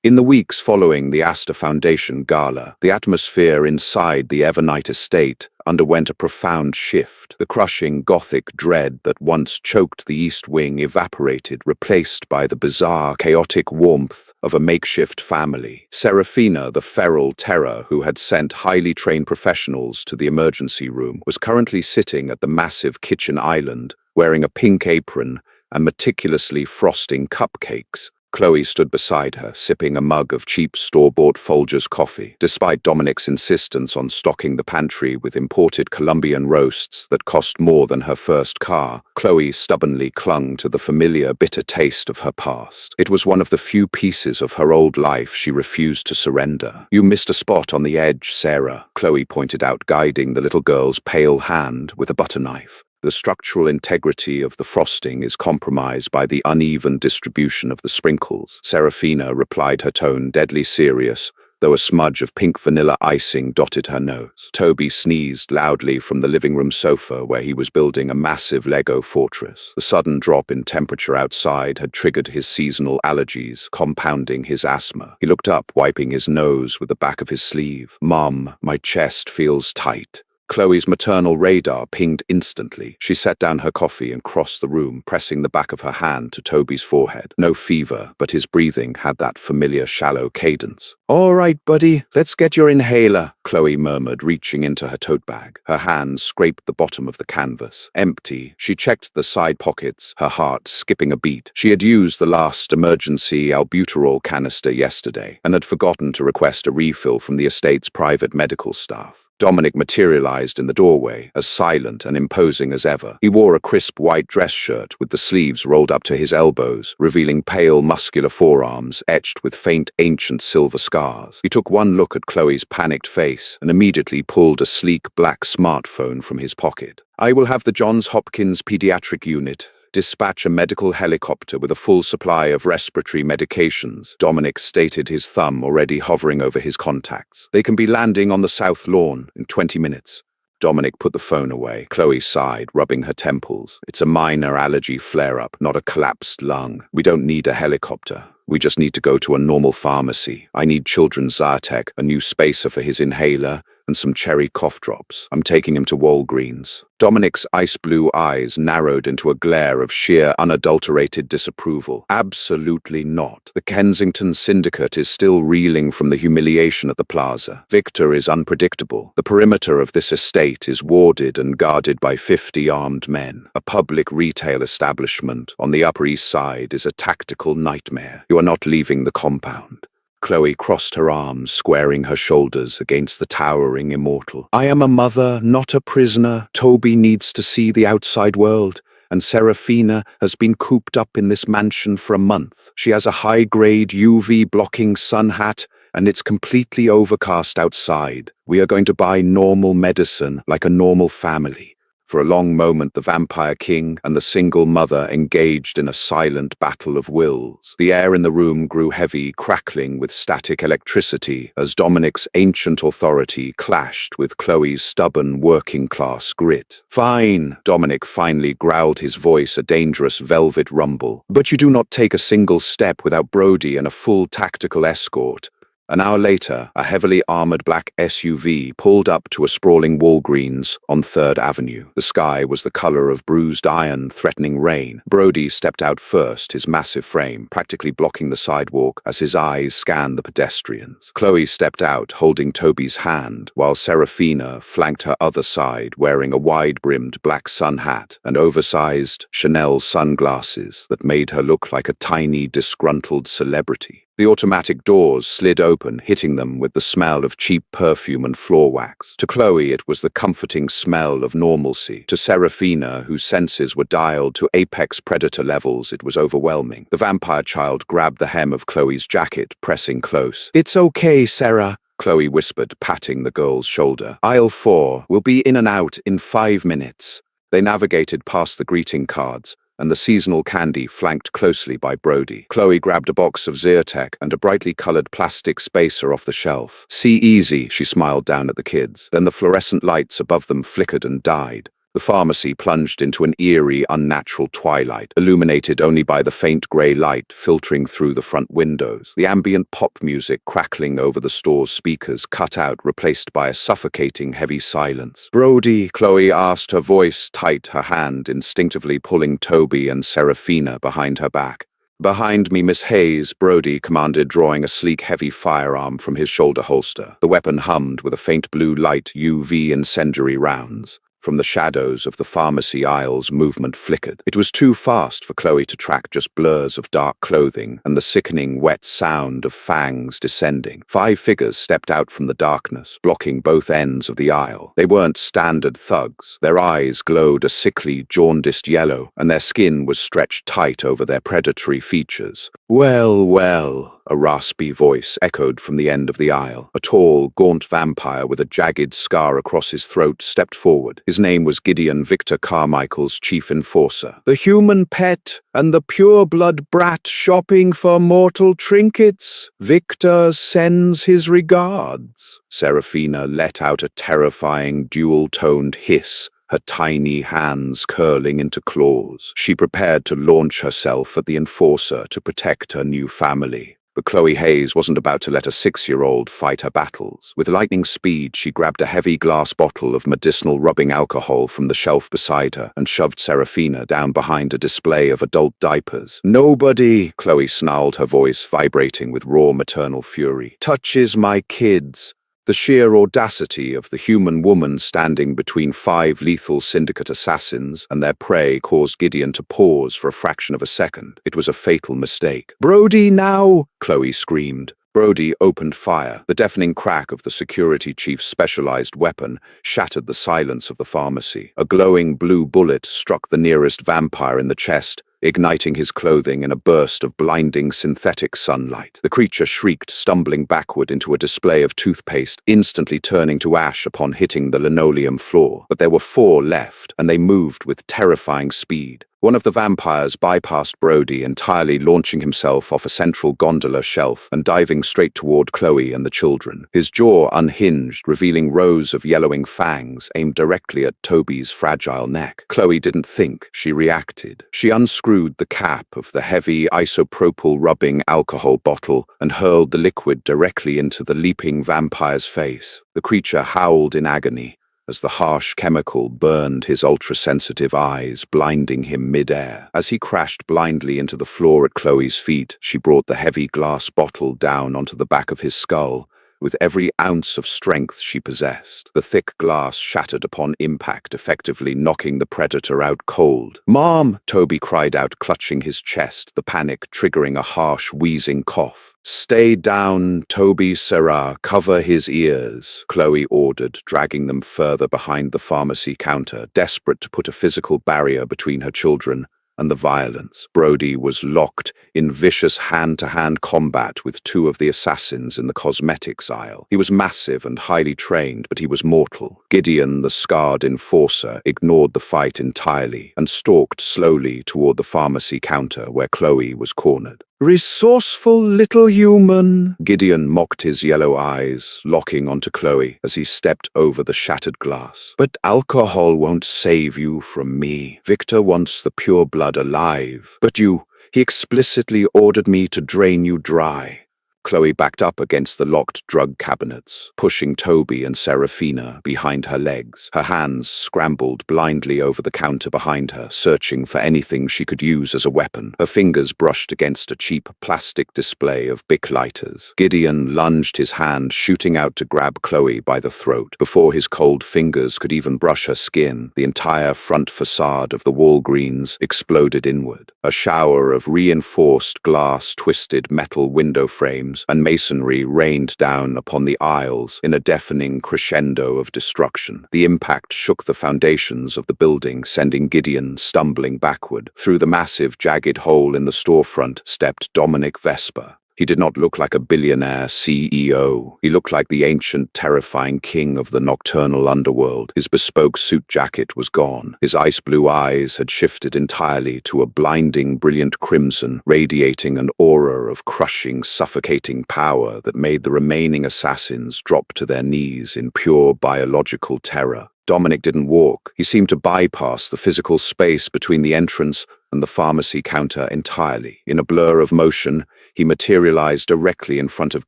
In the weeks following the Astor Foundation Gala, the atmosphere inside the Evernight estate underwent a profound shift. The crushing Gothic dread that once choked the East Wing evaporated, replaced by the bizarre, chaotic warmth of a makeshift family. Serafina, the feral terror who had sent highly trained professionals to the emergency room, was currently sitting at the massive kitchen island, wearing a pink apron and meticulously frosting cupcakes. Chloe stood beside her, sipping a mug of cheap store-bought Folgers coffee. Despite Dominic's insistence on stocking the pantry with imported Colombian roasts that cost more than her first car, Chloe stubbornly clung to the familiar, bitter taste of her past. It was one of the few pieces of her old life she refused to surrender. "You missed a spot on the edge, Sarah," Chloe pointed out, guiding the little girl's pale hand with a butter knife. The structural integrity of the frosting is compromised by the uneven distribution of the sprinkles. Serafina replied, her tone deadly serious. though a smudge of pink vanilla icing dotted her nose. Toby sneezed loudly from the living room sofa where he was building a massive Lego fortress. The sudden drop in temperature outside had triggered his seasonal allergies, compounding his asthma. He looked up, wiping his nose with the back of his sleeve. "Mom, my chest feels tight." Chloe's maternal radar pinged instantly. She set down her coffee and crossed the room, pressing the back of her hand to Toby's forehead. No fever, but his breathing had that familiar shallow cadence. "All right, buddy, let's get your inhaler," Chloe murmured, reaching into her tote bag. Her hands scraped the bottom of the canvas. Empty. She checked the side pockets, her heart skipping a beat. She had used the last emergency albuterol canister yesterday and had forgotten to request a refill from the estate's private medical staff. Dominic materialized in the doorway, as silent and imposing as ever. He wore a crisp white dress shirt with the sleeves rolled up to his elbows, revealing pale, muscular forearms etched with faint, ancient silver scars. He took one look at Chloe's panicked face and immediately pulled a sleek black smartphone from his pocket. "I will have the Johns Hopkins Pediatric Unit dispatch a medical helicopter with a full supply of respiratory medications," Dominic stated, his thumb already hovering over his contacts. "They can be landing on the south lawn in 20 minutes. Dominic put the phone away. Chloe sighed, rubbing her temples. "It's a minor allergy flare-up, not a collapsed lung. We don't need a helicopter. We just need to go to a normal pharmacy. I need children's Zyrtec, a new spacer for his inhaler, and some cherry cough drops. I'm taking him to Walgreens." Dominic's ice blue eyes narrowed into a glare of sheer, unadulterated disapproval. "Absolutely not. The Kensington Syndicate is still reeling from the humiliation at the plaza. Victor is unpredictable. The perimeter of this estate is warded and guarded by 50 armed men. A public retail establishment on the Upper East Side is a tactical nightmare. You are not leaving the compound." Chloe crossed her arms, squaring her shoulders against the towering immortal. "I am a mother, not a prisoner. Toby needs to see the outside world, and Serafina has been cooped up in this mansion for a month. She has a high-grade UV-blocking sun hat, and it's completely overcast outside. We are going to buy normal medicine like a normal family." For a long moment, the Vampire King and the single mother engaged in a silent battle of wills. The air in the room grew heavy, crackling with static electricity, as Dominic's ancient authority clashed with Chloe's stubborn working-class grit. "Fine," Dominic finally growled, his voice a dangerous velvet rumble. "But you do not take a single step without Brody and a full tactical escort." An hour later, a heavily armored black SUV pulled up to a sprawling Walgreens on 3rd Avenue. The sky was the color of bruised iron, threatening rain. Brody stepped out first, his massive frame practically blocking the sidewalk as his eyes scanned the pedestrians. Chloe stepped out, holding Toby's hand, while Serafina flanked her other side, wearing a wide-brimmed black sun hat and oversized Chanel sunglasses that made her look like a tiny, disgruntled celebrity. The automatic doors slid open, hitting them with the smell of cheap perfume and floor wax. To Chloe, it was the comforting smell of normalcy. To Serafina, whose senses were dialed to apex predator levels, it was overwhelming. The vampire child grabbed the hem of Chloe's jacket, pressing close. "It's okay, Sarah," Chloe whispered, patting the girl's shoulder. "Aisle 4. We'll be in and out in 5 minutes. They navigated past the greeting cards and the seasonal candy flanked closely by Brody. Chloe grabbed a box of Zyrtec and a brightly colored plastic spacer off the shelf. "See easy," she smiled down at the kids. Then the fluorescent lights above them flickered and died. The pharmacy plunged into an eerie, unnatural twilight, illuminated only by the faint grey light filtering through the front windows. The ambient pop music crackling over the store's speakers cut out, replaced by a suffocating heavy silence. "Brody," Chloe asked, her voice tight, her hand instinctively pulling Toby and Serafina behind her back. "Behind me, Miss Hayes," Brody commanded, drawing a sleek, heavy firearm from his shoulder holster. The weapon hummed with a faint blue light, UV incendiary rounds. From the shadows of the pharmacy aisles, movement flickered. It was too fast for Chloe to track, just blurs of dark clothing and the sickening, wet sound of fangs descending. 5 figures stepped out from the darkness, blocking both ends of the aisle. They weren't standard thugs. Their eyes glowed a sickly, jaundiced yellow, and their skin was stretched tight over their predatory features. Well, well," A raspy voice echoed from the end of the aisle. A tall, gaunt vampire with a jagged scar across his throat stepped forward. His name was Gideon Victor Carmichael's chief enforcer. "The human pet and the pure-blood brat shopping for mortal trinkets. Victor sends his regards." Serafina let out a terrifying dual-toned hiss, her tiny hands curling into claws. She prepared to launch herself at the enforcer to protect her new family. But Chloe Hayes wasn't about to let a 6-year-old fight her battles. With lightning speed, she grabbed a heavy glass bottle of medicinal rubbing alcohol from the shelf beside her and shoved Serafina down behind a display of adult diapers. "Nobody," Chloe snarled, her voice vibrating with raw maternal fury, "touches my kids." The sheer audacity of the human woman standing between 5 lethal syndicate assassins and their prey caused Gideon to pause for a fraction of a second. It was a fatal mistake. "Brody, now!" Chloe screamed. Brody opened fire. The deafening crack of the security chief's specialized weapon shattered the silence of the pharmacy. A glowing blue bullet struck the nearest vampire in the chest, igniting his clothing in a burst of blinding synthetic sunlight. The creature shrieked, stumbling backward into a display of toothpaste, instantly turning to ash upon hitting the linoleum floor. But there were 4 left, and they moved with terrifying speed. One of the vampires bypassed Brody, entirely launching himself off a central gondola shelf and diving straight toward Chloe and the children. His jaw unhinged, revealing rows of yellowing fangs aimed directly at Toby's fragile neck. Chloe didn't think, she reacted. She unscrewed the cap of the heavy isopropyl rubbing alcohol bottle and hurled the liquid directly into the leaping vampire's face. The creature howled in agony as the harsh chemical burned his ultra-sensitive eyes, blinding him mid-air. As he crashed blindly into the floor at Chloe's feet, she brought the heavy glass bottle down onto the back of his skull, with every ounce of strength she possessed. The thick glass shattered upon impact, effectively knocking the predator out cold. "Mom!" Toby cried out, clutching his chest, the panic triggering a harsh, wheezing cough. "Stay down, Toby, Sarah. Cover his ears," Chloe ordered, dragging them further behind the pharmacy counter, desperate to put a physical barrier between her children and the violence. Brody was locked in vicious hand-to-hand combat with 2 of the assassins in the cosmetics aisle. He was massive and highly trained, but he was mortal. Gideon, the scarred enforcer, ignored the fight entirely and stalked slowly toward the pharmacy counter where Chloe was cornered. "Resourceful little human," Gideon mocked, his yellow eyes locking onto Chloe as he stepped over the shattered glass. "But alcohol won't save you from me. Victor wants the pure blood alive. But he explicitly ordered me to drain you dry." Chloe backed up against the locked drug cabinets, pushing Toby and Serafina behind her legs. Her hands scrambled blindly over the counter behind her, searching for anything she could use as a weapon. Her fingers brushed against a cheap plastic display of Bic lighters. Gideon lunged his hand, shooting out to grab Chloe by the throat. Before his cold fingers could even brush her skin, the entire front facade of the Walgreens exploded inward. A shower of reinforced glass, twisted metal window frames and masonry rained down upon the aisles in a deafening crescendo of destruction. The impact shook the foundations of the building, sending Gideon stumbling backward. Through the massive, jagged hole in the storefront stepped Dominic Vesper. He did not look like a billionaire CEO. He looked like the ancient, terrifying king of the nocturnal underworld. His bespoke suit jacket was gone. His ice blue eyes had shifted entirely to a blinding, brilliant crimson, radiating an aura of crushing, suffocating power that made the remaining assassins drop to their knees in pure biological terror. Dominic didn't walk. He seemed to bypass the physical space between the entrance and the pharmacy counter entirely. In a blur of motion, he materialized directly in front of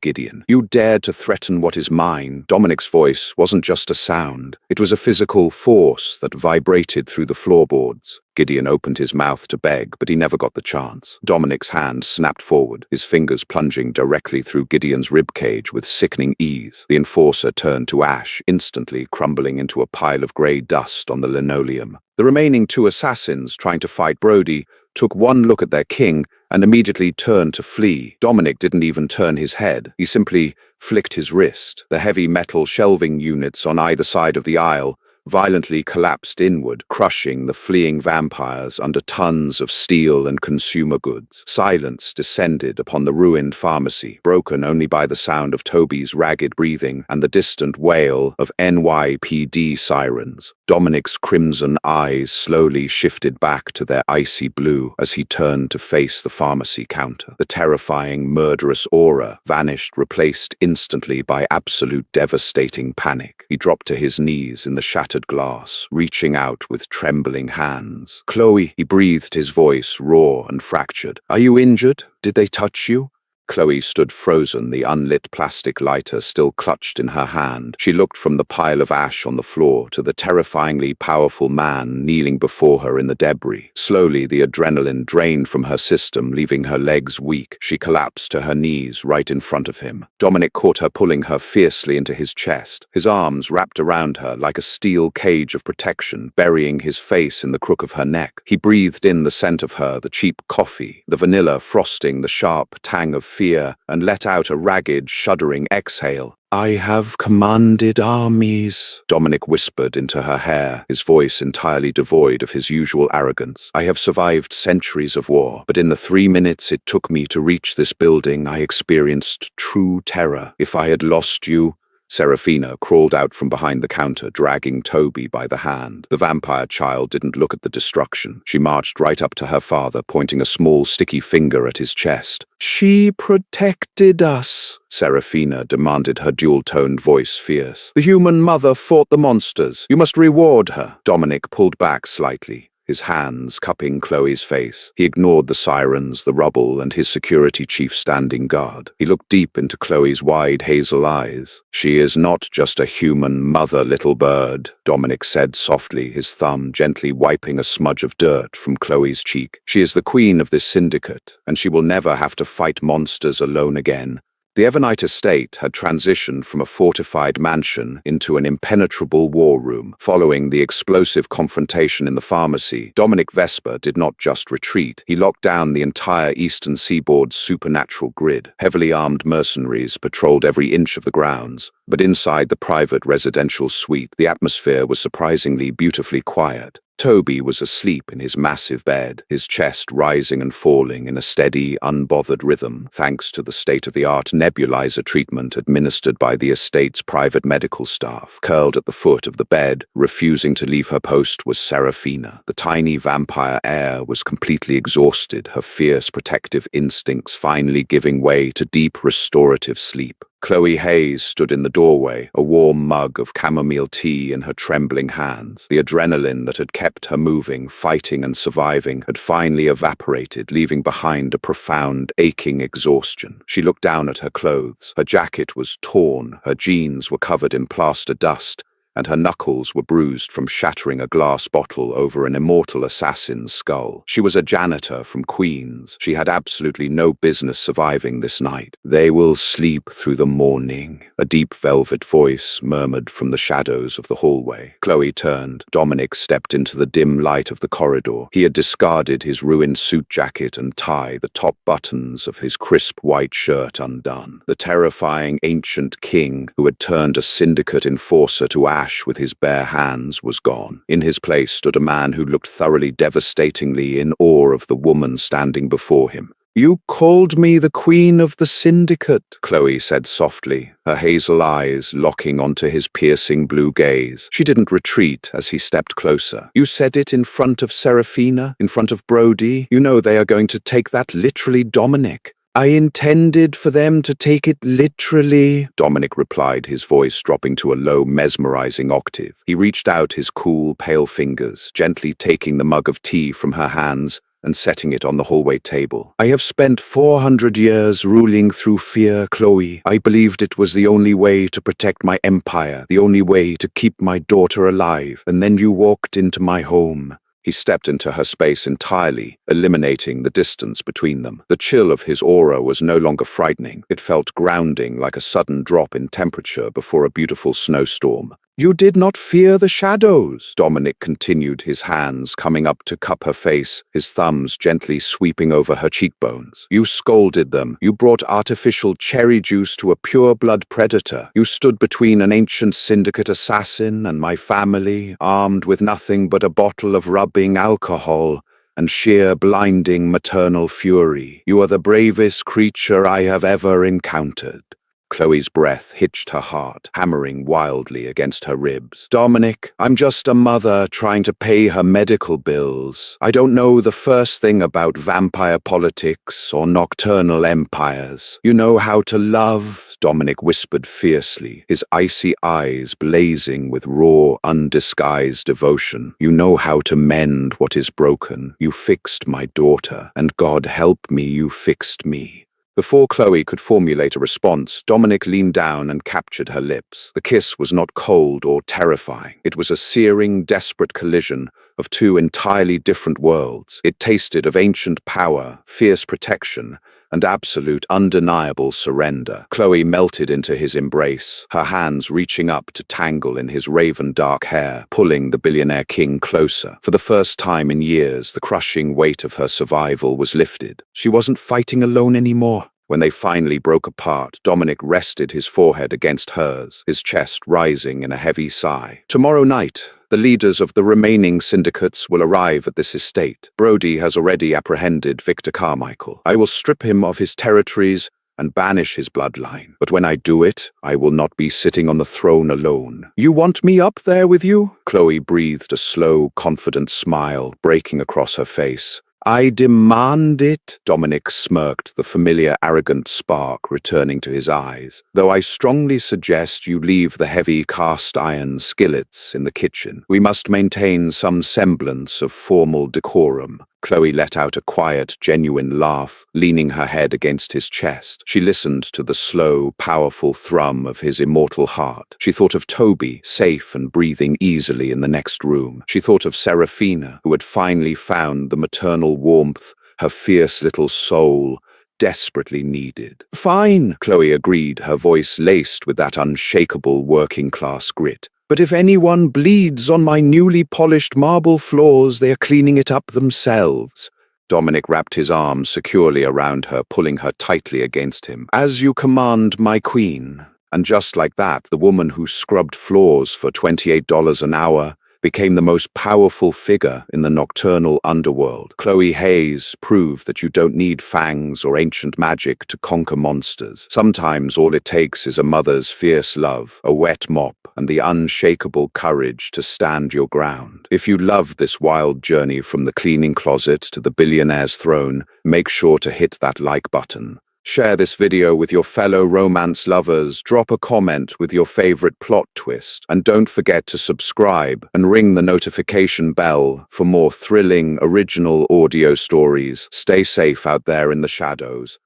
Gideon. "You dared to threaten what is mine." Dominic's voice wasn't just a sound. It was a physical force that vibrated through the floorboards. Gideon opened his mouth to beg, but he never got the chance. Dominic's hand snapped forward, his fingers plunging directly through Gideon's ribcage with sickening ease. The enforcer turned to ash, instantly crumbling into a pile of grey dust on the linoleum. The remaining 2 assassins, trying to fight Brody, took one look at their king and immediately turned to flee. Dominic didn't even turn his head. He simply flicked his wrist. The heavy metal shelving units on either side of the aisle violently collapsed inward, crushing the fleeing vampires under tons of steel and consumer goods. Silence descended upon the ruined pharmacy, broken only by the sound of Toby's ragged breathing and the distant wail of NYPD sirens. Dominic's crimson eyes slowly shifted back to their icy blue as he turned to face the pharmacy counter. The terrifying, murderous aura vanished, replaced instantly by absolute devastating panic. He dropped to his knees in the shattered glass, reaching out with trembling hands. "Chloe," he breathed, his voice raw and fractured. "Are you injured? Did they touch you?" Chloe stood frozen, the unlit plastic lighter still clutched in her hand. She looked from the pile of ash on the floor to the terrifyingly powerful man kneeling before her in the debris. Slowly, the adrenaline drained from her system, leaving her legs weak. She collapsed to her knees right in front of him. Dominic caught her, pulling her fiercely into his chest, his arms wrapped around her like a steel cage of protection, burying his face in the crook of her neck. He breathed in the scent of her, the cheap coffee, the vanilla frosting, the sharp tang of fear, and let out a ragged, shuddering exhale. "I have commanded armies," Dominic whispered into her hair, his voice entirely devoid of his usual arrogance. "I have survived centuries of war, but in the 3 minutes it took me to reach this building, I experienced true terror. If I had lost you—" Serafina crawled out from behind the counter, dragging Toby by the hand. The vampire child didn't look at the destruction. She marched right up to her father, pointing a small, sticky finger at his chest. "She protected us," Serafina demanded, her dual-toned voice fierce. "The human mother fought the monsters. You must reward her." Dominic pulled back slightly, his hands cupping Chloe's face. He ignored the sirens, the rubble, and his security chief standing guard. He looked deep into Chloe's wide hazel eyes. "She is not just a human mother, little bird," Dominic said softly, his thumb gently wiping a smudge of dirt from Chloe's cheek. "She is the queen of this syndicate, and she will never have to fight monsters alone again." The Evernite estate had transitioned from a fortified mansion into an impenetrable war room. Following the explosive confrontation in the pharmacy, Dominic Vesper did not just retreat. He locked down the entire eastern seaboard's supernatural grid. Heavily armed mercenaries patrolled every inch of the grounds. But inside the private residential suite, the atmosphere was surprisingly beautifully quiet. Toby was asleep in his massive bed, his chest rising and falling in a steady, unbothered rhythm, thanks to the state-of-the-art nebulizer treatment administered by the estate's private medical staff. Curled at the foot of the bed, refusing to leave her post, was Serafina. The tiny vampire heir was completely exhausted, her fierce protective instincts finally giving way to deep restorative sleep. Chloe Hayes stood in the doorway, a warm mug of chamomile tea in her trembling hands. The adrenaline that had kept her moving, fighting and surviving, had finally evaporated, leaving behind a profound, aching exhaustion. She looked down at her clothes. Her jacket was torn, her jeans were covered in plaster dust, and her knuckles were bruised from shattering a glass bottle over an immortal assassin's skull. She was a janitor from Queens. She had absolutely no business surviving this night. "They will sleep through the morning," a deep velvet voice murmured from the shadows of the hallway. Chloe turned. Dominic stepped into the dim light of the corridor. He had discarded his ruined suit jacket and tie, the top buttons of his crisp white shirt undone. The terrifying ancient king who had turned a syndicate enforcer to ash with his bare hands was gone. In his place stood a man who looked thoroughly devastatingly in awe of the woman standing before him. "You called me the queen of the syndicate," Chloe said softly, her hazel eyes locking onto his piercing blue gaze. She didn't retreat as he stepped closer. "You said it in front of Serafina, in front of Brody. You know they are going to take that literally, Dominic." "I intended for them to take it literally," Dominic replied, his voice dropping to a low, mesmerizing octave. He reached out his cool, pale fingers, gently taking the mug of tea from her hands and setting it on the hallway table. "I have spent 400 years ruling through fear, Chloe. I believed it was the only way to protect my empire, the only way to keep my daughter alive. And then you walked into my home." He stepped into her space entirely, eliminating the distance between them. The chill of his aura was no longer frightening. It felt grounding, like a sudden drop in temperature before a beautiful snowstorm. You did not fear the shadows, Dominic continued, his hands coming up to cup her face, his thumbs gently sweeping over her cheekbones. You scolded them. You brought artificial cherry juice to a pure-blood predator. You stood between an ancient syndicate assassin and my family, armed with nothing but a bottle of rubbing alcohol and sheer blinding maternal fury. You are the bravest creature I have ever encountered. Chloe's breath hitched her heart, hammering wildly against her ribs. Dominic, I'm just a mother trying to pay her medical bills. I don't know the first thing about vampire politics or nocturnal empires. You know how to love, Dominic whispered fiercely, his icy eyes blazing with raw, undisguised devotion. You know how to mend what is broken. You fixed my daughter, and God help me, you fixed me. Before Chloe could formulate a response, Dominic leaned down and captured her lips. The kiss was not cold or terrifying. It was a searing, desperate collision of two entirely different worlds. It tasted of ancient power, fierce protection, and absolute, undeniable surrender. Chloe melted into his embrace, her hands reaching up to tangle in his raven dark hair, pulling the billionaire king closer. For the first time in years, the crushing weight of her survival was lifted. She wasn't fighting alone anymore. When they finally broke apart, Dominic rested his forehead against hers, his chest rising in a heavy sigh. Tomorrow night, the leaders of the remaining syndicates will arrive at this estate. Brody has already apprehended Victor Carmichael. I will strip him of his territories and banish his bloodline. But when I do it, I will not be sitting on the throne alone. You want me up there with you? Chloe breathed a slow, confident smile breaking across her face. I demand it, Dominic smirked, the familiar arrogant spark returning to his eyes. Though I strongly suggest you leave the heavy cast iron skillets in the kitchen. We must maintain some semblance of formal decorum. Chloe let out a quiet, genuine laugh, leaning her head against his chest. She listened to the slow, powerful thrum of his immortal heart. She thought of Toby, safe and breathing easily in the next room. She thought of Serafina, who had finally found the maternal warmth her fierce little soul desperately needed. Fine, Chloe agreed, her voice laced with that unshakable working-class grit. But if anyone bleeds on my newly polished marble floors, they are cleaning it up themselves. Dominic wrapped his arms securely around her, pulling her tightly against him. As you command, my queen. And just like that, the woman who scrubbed floors for $28 an hour became the most powerful figure in the nocturnal underworld. Chloe Hayes proved that you don't need fangs or ancient magic to conquer monsters. Sometimes all it takes is a mother's fierce love, a wet mop, and the unshakable courage to stand your ground. If you loved this wild journey from the cleaning closet to the billionaire's throne, make sure to hit that like button. Share this video with your fellow romance lovers, drop a comment with your favorite plot twist, and don't forget to subscribe and ring the notification bell for more thrilling, original audio stories. Stay safe out there in the shadows.